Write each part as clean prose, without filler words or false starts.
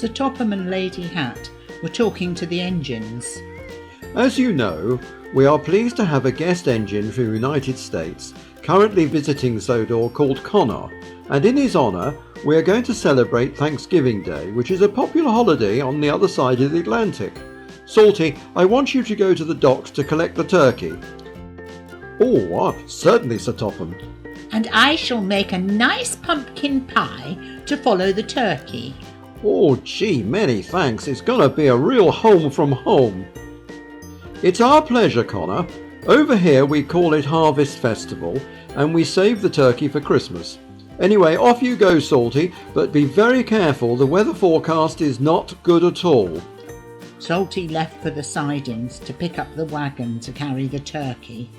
Sir Topham and Lady Hat were talking to the engines. As you know, we are pleased to have a guest engine from the United States currently visiting Sodor called Connor, and in his honour we are going to celebrate Thanksgiving Day, which is a popular holiday on the other side of the Atlantic. Salty, I want you to go to the docks to collect the turkey. Oh, certainly, Sir Topham. And I shall make a nice pumpkin pie to follow the turkey. Oh, gee, many thanks. It's going to be a real home from home. It's our pleasure, Connor. Over here we call it Harvest Festival, and we save the turkey for Christmas. Anyway, off you go, Salty, but be very careful. The weather forecast is not good at all. Salty left for the sidings to pick up the wagon to carry the turkey.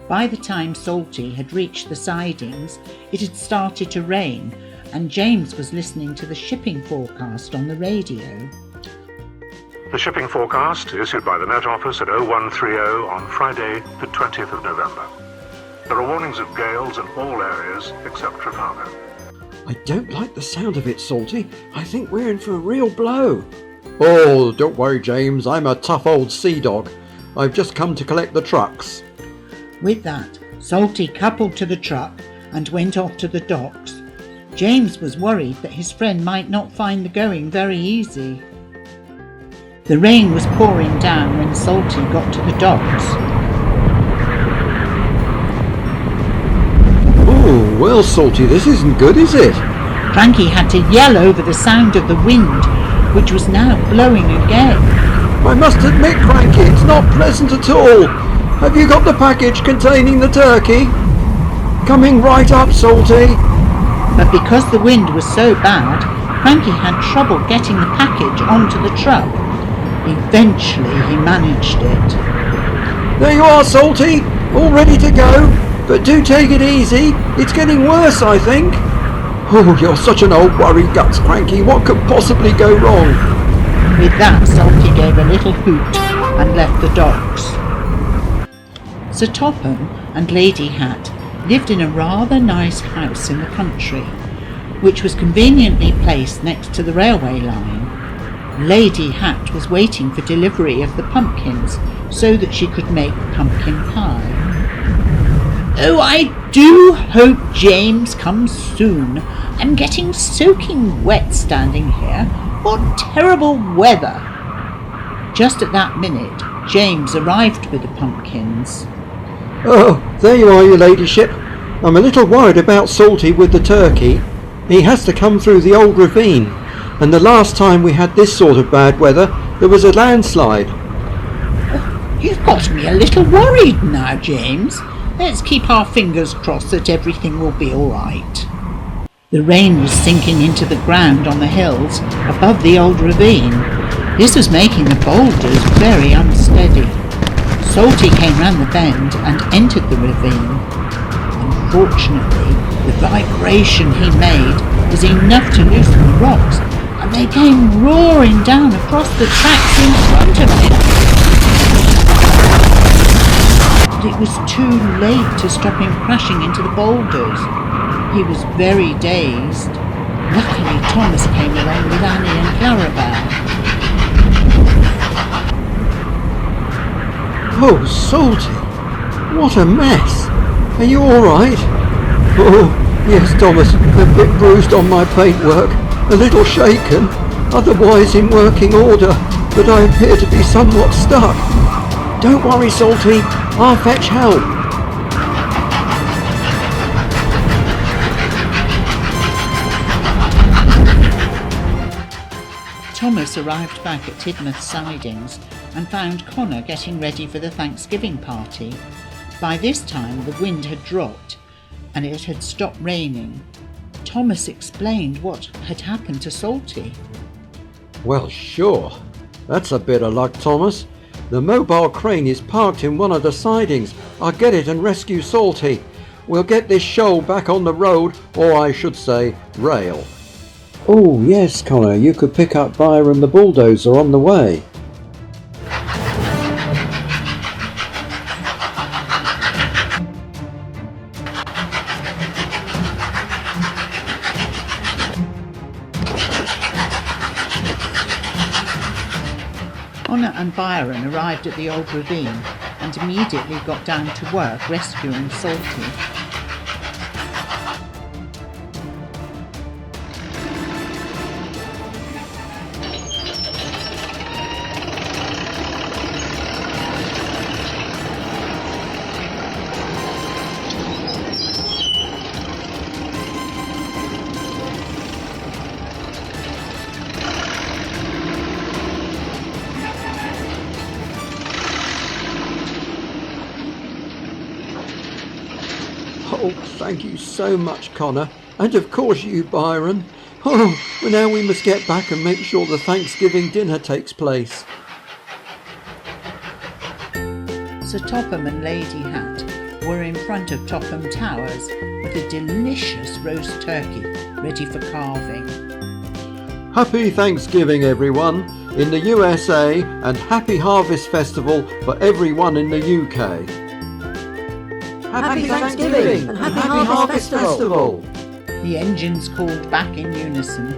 By the time Salty had reached the sidings, it had started to rain, and James was listening to the shipping forecast on the radio. The shipping forecast issued by the Met Office at 0130 on Friday, the 20th of November. There are warnings of gales in all areas except Trafalgar. I don't like the sound of it, Salty. I think we're in for a real blow. Oh, don't worry, James. I'm a tough old sea dog. I've just come to collect the trucks. With that, Salty coupled to the truck and went off to the docks. James was worried that his friend might not find the going very easy. The rain was pouring down when Salty got to the docks. Oh, well, Salty, this isn't good, is it? Cranky had to yell over the sound of the wind, which was now blowing again. I must admit, Cranky, it's not pleasant at all. Have you got the package containing the turkey? Coming right up, Salty. But because the wind was so bad, Cranky had trouble getting the package onto the truck. Eventually he managed it. There you are, Salty, all ready to go. But do take it easy. It's getting worse, I think. Oh, you're such an old worry guts, Cranky. What could possibly go wrong? With that, Salty gave a little hoot and left the docks. Sir Topham and Lady Hat lived in a rather nice house in the country, which was conveniently placed next to the railway line. Lady Hat was waiting for delivery of the pumpkins so that she could make pumpkin pie. Oh, I do hope James comes soon. I'm getting soaking wet standing here. What terrible weather! Just at that minute, James arrived with the pumpkins. Oh, there you are, your ladyship. I'm a little worried about Salty with the turkey. He has to come through the old ravine, and the last time we had this sort of bad weather, there was a landslide. You've got me a little worried now, James. Let's keep our fingers crossed that everything will be all right. The rain was sinking into the ground on the hills above the old ravine. This was making the boulders very unsteady. Salty came round the bend and entered the ravine. Unfortunately, the vibration he made was enough to loosen the rocks, and they came roaring down across the tracks in front of him. But it was too late to stop him crashing into the boulders. He was very dazed. Luckily, Thomas came along with Annie and Clarabelle. Oh, Salty, what a mess. Are you all right? Oh, yes, Thomas, a bit bruised on my paintwork, a little shaken, otherwise in working order, but I appear to be somewhat stuck. Don't worry, Salty, I'll fetch help. Thomas arrived back at Tidmouth sidings and found Connor getting ready for the Thanksgiving party. By this time the wind had dropped and it had stopped raining. Thomas explained what had happened to Salty. Well, sure. That's a bit of luck, Thomas. The mobile crane is parked in one of the sidings. I'll get it and rescue Salty. We'll get this shoal back on the road, or I should say, rail. Oh, yes, Connor, you could pick up Byron the bulldozer on the way. Connor and Byron arrived at the old ravine and immediately got down to work rescuing Salty. Oh, thank you so much, Connor. And of course you, Byron. Oh, well, now we must get back and make sure the Thanksgiving dinner takes place. Sir Topham and Lady Hat were in front of Topham Towers with a delicious roast turkey ready for carving. Happy Thanksgiving, everyone, in the USA, and Happy Harvest Festival for everyone in the UK. Happy Thanksgiving and Happy Harvest Festival. The engines called back in unison.